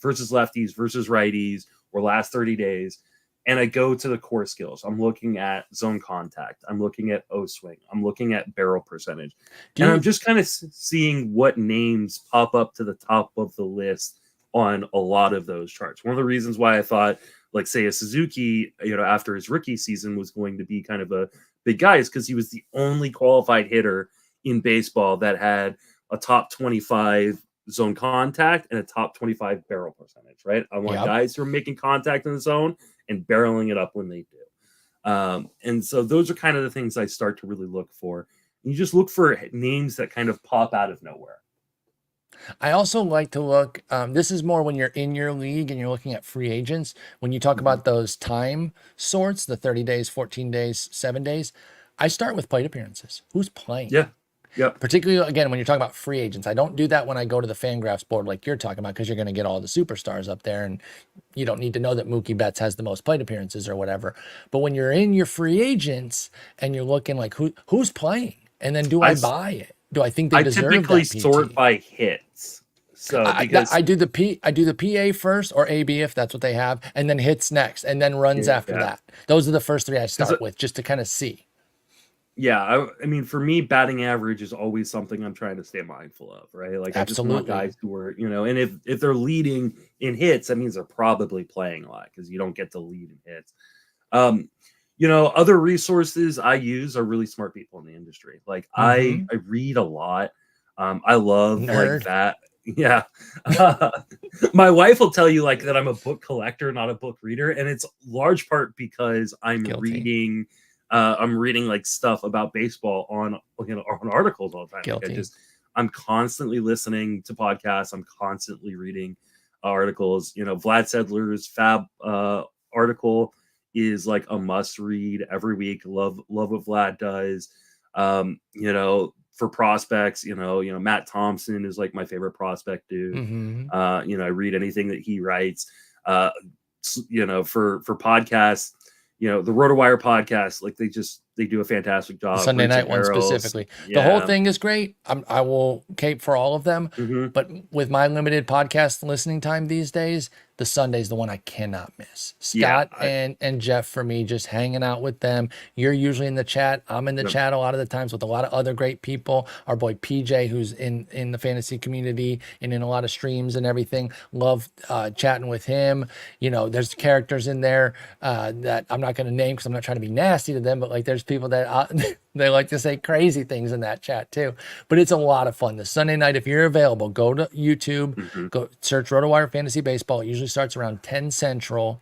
versus lefties versus righties or last 30 days. And I go to the core skills. I'm looking at zone contact. I'm looking at O swing. I'm looking at barrel percentage.
Do
And
you
I'm just kind of seeing what names pop up to the top of the list on a lot of those charts. One of the reasons why I thought, like, say, a Suzuki, after his rookie season was going to be kind of a big guy is because he was the only qualified hitter in baseball that had a top 25 zone contact and a top 25 barrel percentage, right? I want
Yep.
guys who are making contact in the zone and barreling it up when they do. And so those are kind of the things I start to really look for. You just look for names that kind of pop out of nowhere.
I also like to look, this is more when you're in your league and you're looking at free agents. When you talk
Mhm.
about those time sorts, the 30 days, 14 days, 7 days, I start with plate appearances. Who's playing?
Yeah. Yep.
Particularly, again, when you're talking about free agents. I don't do that when I go to the Fangraphs board like you're talking about, because you're going to get all the superstars up there and you don't need to know that Mookie Betts has the most plate appearances or whatever. But when you're in your free agents and you're looking like who's playing, and then do
I
I buy it? Do I think they
I
deserve
typically
that
sort
PT?
by hits. So because
I do the PA first, or AB if that's what they have, and then hits next, and then runs after
yeah,
that. Those are the first three I
because
start with, just to kind of see.
yeah, I mean, for me, batting average is always something I'm trying to stay mindful of, right? Like, I just want
Absolutely.
guys who are, and if they're leading in hits, that means they're probably playing a lot because you don't get to lead in hits. Um, other resources I use are really smart people in the industry. Like, I
Mm-hmm.
I read a lot. I love, like,
Nerd.
that. Yeah. My wife will tell you, like, that I'm a book collector, not a book reader, and it's large part because
Guilty.
I'm reading, like, stuff about baseball on articles all the time. Like,
Guilty.
I'm constantly listening to podcasts. I'm constantly reading articles. Vlad Sedler's Fab article is like a must read every week. Love what Vlad does. For prospects, Matt Thompson is like my favorite prospect dude.
Mm-hmm.
I read anything that he writes. For podcasts, the RotoWire podcast, like, they do a fantastic
The
job.
Sunday
Roots
night
and
one
Barrels,
specifically. The whole
yeah.
thing is great. I will cape for all of them,
Hmm.
but with my limited podcast listening time these days, the Sunday's the one I cannot miss.
Yeah,
Scott and Jeff, for me, just hanging out with them. You're usually in the chat. I'm in the
yep.
chat a lot of the times with a lot of other great people. Our boy PJ, who's in the fantasy community and in a lot of streams and everything. Love chatting with him. There's characters in there that I'm not going to name because I'm not trying to be nasty to them, but like there's people that they like to say crazy things in that chat too. But it's a lot of fun. The Sunday night, if you're available, go to YouTube,
Hmm.
go search RotoWire Fantasy Baseball. It usually starts around 10 Central,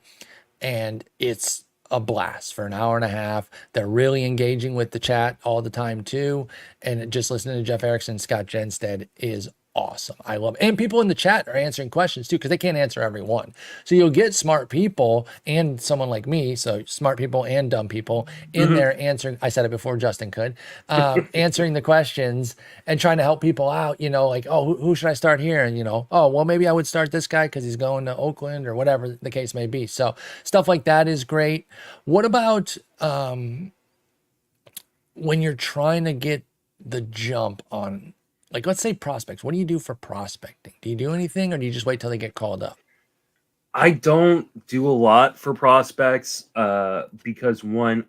and it's a blast for an hour and a half. They're really engaging with the chat all the time too. And just listening to Jeff Erickson, Scott Jenstead is awesome. I love it. And people in the chat are answering questions too, because they can't answer every one. So you'll get smart people and someone like me, so smart people and dumb people in
Hmm.
there answering. I said it before Justin could, answering the questions and trying to help people out, like, oh, who should I start here? And, oh, well, maybe I would start this guy because he's going to Oakland or whatever the case may be. So stuff like that is great. What about when you're trying to get the jump on, like, let's say prospects? What do you do for prospecting? Do you do anything, or do you just wait till they get called up?
I don't do a lot for prospects because, one,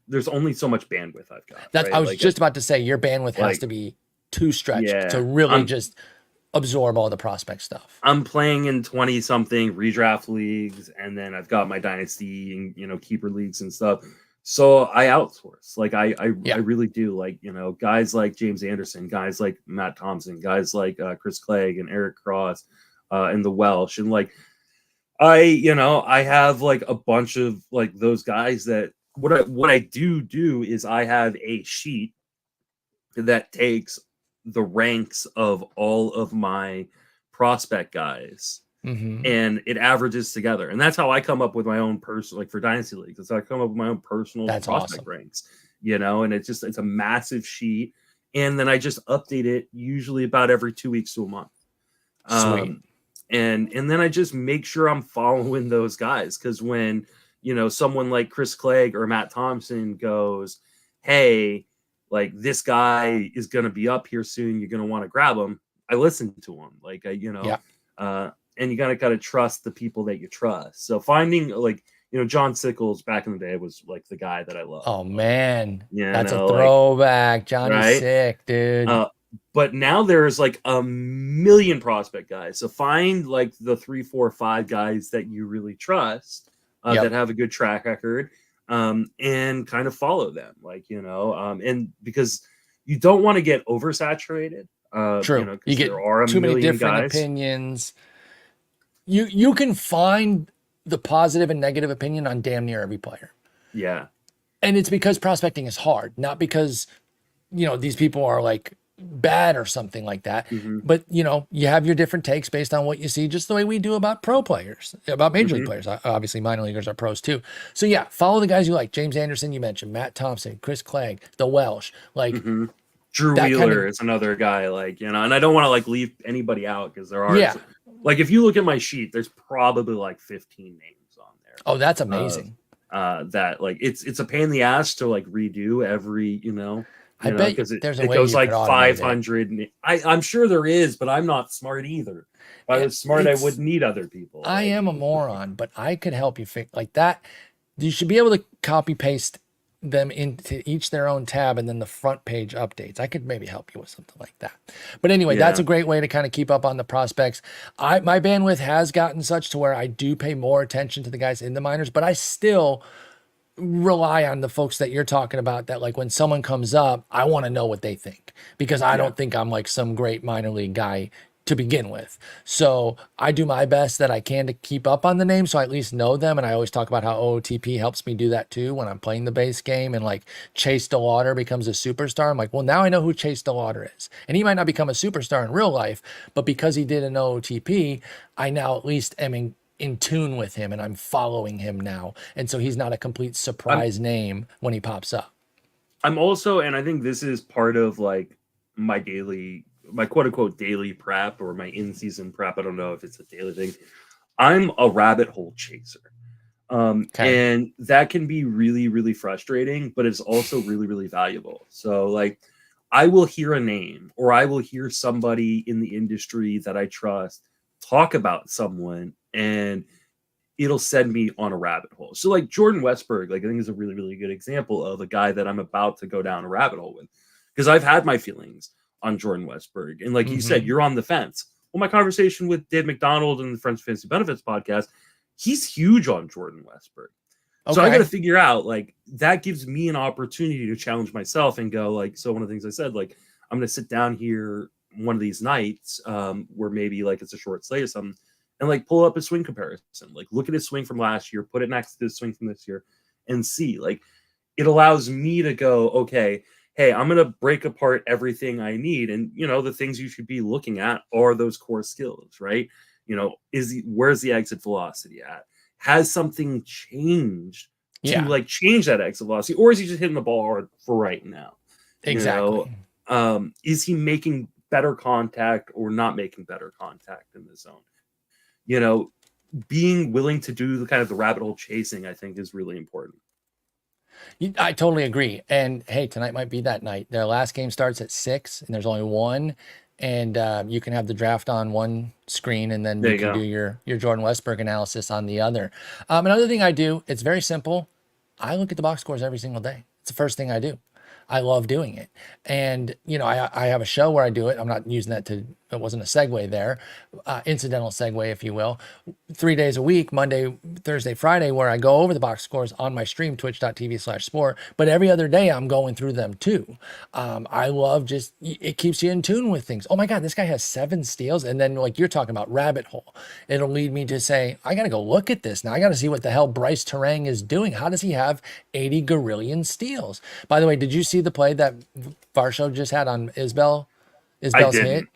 there's only so much bandwidth I've got,
I
right?
was just about to say your bandwidth has
Like
to be too stretched to
yeah,
really just absorb all the prospect stuff.
I'm playing in 20 something redraft leagues, and then I've got my dynasty and keeper leagues and stuff. So I outsource. Like, I
Yeah.
really do. Like, guys like James Anderson, guys like Matt Thompson, guys like Chris Clegg and Eric Cross and the Welsh, and like I have like a bunch of like those guys that what I do is I have a sheet that takes the ranks of all of my prospect guys
Mm-hmm.
and it averages together. And that's how I come up with my own personal, like for Dynasty Leagues. That's how I come up with my own personal
That's
prospect
awesome.
ranks, and it's a massive sheet. And then I just update it usually about every 2 weeks to a month.
Sweet.
And then I just make sure I'm following those guys. Cause when, someone like Chris Clegg or Matt Thompson goes, hey, like this guy is going to be up here soon. You're going to want to grab him. I listen to him. Like,
Yeah.
and you gotta trust the people that you trust. So finding like John Sickles back in the day was like the guy that I love.
Oh man, that's a
Like
throwback. Johnny
right.
Sick, dude.
But now there's like a million prospect guys. So find like the 3, 4, 5 guys that you really trust that
Yep.
have a good track record, and kind of follow them. Like and because you don't want to get oversaturated,
True. You
because
get
there are a
too many
million
different
guys.
opinions. You can find the positive and negative opinion on damn near every player.
Yeah.
And it's because prospecting is hard, not because, these people are like bad or something like that.
Mm-hmm.
But, you have your different takes based on what you see, just the way we do about pro players, about major league players. Obviously, minor leaguers are pros too. So, yeah, follow the guys you like. James Anderson, you mentioned, Matt Thompson, Chris Clegg, the Welsh. Like,
Drew
that kind
Wheeler
of,
is another guy, like, and I don't want to like leave anybody out because there are
yeah.
like if you look at my sheet, there's probably like 15 names on there.
Oh, that's amazing.
That like it's a pain in the ass to like redo every,
I bet
because
there's a
it
way
goes
you
like
could automate it.
500. I'm sure there is, but I'm not smart either. If I was smart, I wouldn't need other people.
I am a moron, but I could help you fix like that. You should be able to copy paste them into each their own tab and then the front page updates. I could maybe help you with something like that. But anyway, that's a great way to kind of keep up on the prospects. My bandwidth has gotten such to where I do pay more attention to the guys in the minors, but I still rely on the folks that you're talking about that like when someone comes up, I want to know what they think because I don't think I'm like some great minor league guy to begin with. So I do my best that I can to keep up on the name so I at least know them. And I always talk about how OOTP helps me do that too when I'm playing the base game and like Chase DeLauder becomes a superstar. I'm like, well, now I know who Chase DeLauder is. And he might not become a superstar in real life, but because he did an OOTP, I now at least am in tune with him and I'm following him now. And so he's not a complete surprise name when he pops up.
I'm also, and I think this is part of like my quote unquote daily prep or my in-season prep. I don't know if it's a daily thing. I'm a rabbit hole chaser. And that can be really, really frustrating, but it's also really, really valuable. So like I will hear a name or I will hear somebody in the industry that I trust talk about someone and it'll send me on a rabbit hole. So like Jordan Westberg, like I think is a really, really good example of a guy that I'm about to go down a rabbit hole with because I've had my feelings on Jordan Westberg. And like you said, you're on the fence. Well, my conversation with Dave McDonald and the Friends of Fantasy Benefits podcast, he's huge on Jordan Westberg. Okay. So I got to figure out like that gives me an opportunity to challenge myself and go like, so one of the things I said, like, I'm going to sit down here one of these nights where maybe like it's a short slate or something and like pull up a swing comparison, like look at his swing from last year, put it next to his swing from this year and see like it allows me to go, okay, hey, I'm going to break apart everything I need. And, the things you should be looking at are those core skills, right? Where's the exit velocity at? Has something changed to like change that exit velocity? Or is he just hitting the ball hard for right now?
Exactly.
Is he making better contact or not making better contact in the zone? Being willing to do the kind of the rabbit hole chasing, I think is really important.
I totally agree. And hey, tonight might be that night. Their last game starts at 6 and there's only one. And you can have the draft on one screen and then you can do your Jordan Westberg analysis on the other. Another thing I do, it's very simple. I look at the box scores every single day. It's the first thing I do. I love doing it. And, I have a show where I do it. I'm not using that to it wasn't a segue there, incidental segue, if you will. 3 days a week, Monday, Thursday, Friday, where I go over the box scores on my stream, twitch.tv/sport. But every other day I'm going through them too. I love just, it keeps you in tune with things. Oh my God, this guy has 7 steals. And then like you're talking about rabbit hole, it'll lead me to say, I got to go look at this. Now I got to see what the hell Bryce Terang is doing. How does he have 80 Gorillion steals? By the way, did you see the play that Varsho just had on
I
Isbell's hit?
didn't.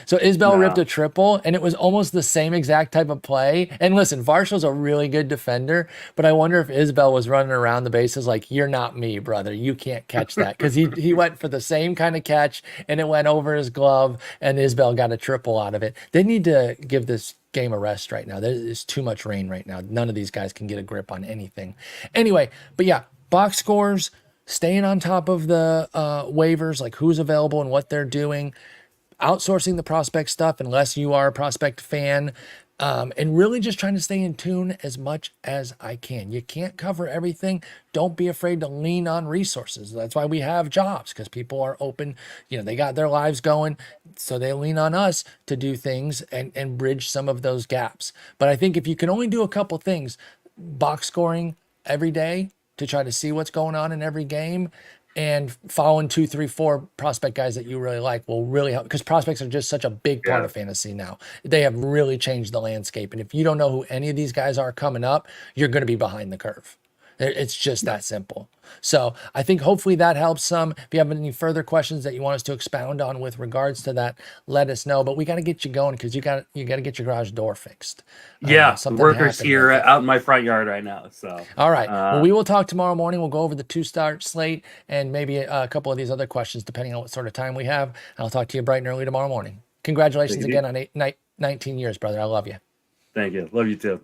So Isbell ripped
No.
a triple, and it was almost the same exact type of play. And listen, Varsho's a really good defender, but I wonder if Isbell was running around the bases like, you're not me, brother. You can't catch that. Because he went for the same kind of catch, and it went over his glove, and Isbell got a triple out of it. They need to give this game a rest right now. There's too much rain right now. None of these guys can get a grip on anything. Anyway, but yeah, box scores, staying on top of the waivers, like who's available and what they're doing, outsourcing the prospect stuff unless you are a prospect fan, and really just trying to stay in tune as much as I can. You can't cover everything. Don't be afraid to lean on resources. That's why we have jobs, because people are open, they got their lives going, so they lean on us to do things and bridge some of those gaps. But I think if you can only do a couple things, box scoring every day to try to see what's going on in every game, and following 2, 3, 4 prospect guys that you really like will really help, because prospects are just such a big part
Yeah.
of fantasy now. They have really changed the landscape. And if you don't know who any of these guys are coming up, you're going to be behind the curve. It's just that simple. So I think hopefully that helps some. If you have any further questions that you want us to expound on with regards to that, let us know. But we got to get you going, because you got to get your garage door fixed.
Yeah, the
Something
workers
happened
here
with it.
out in my front yard right now. So
All right. Well, we will talk tomorrow morning. We'll go over the 2-start slate and maybe a couple of these other questions, depending on what sort of time we have. I'll talk to you bright and early tomorrow morning. Congratulations
Thank you.
again on 19 years, brother. I love you.
Thank you. Love you too.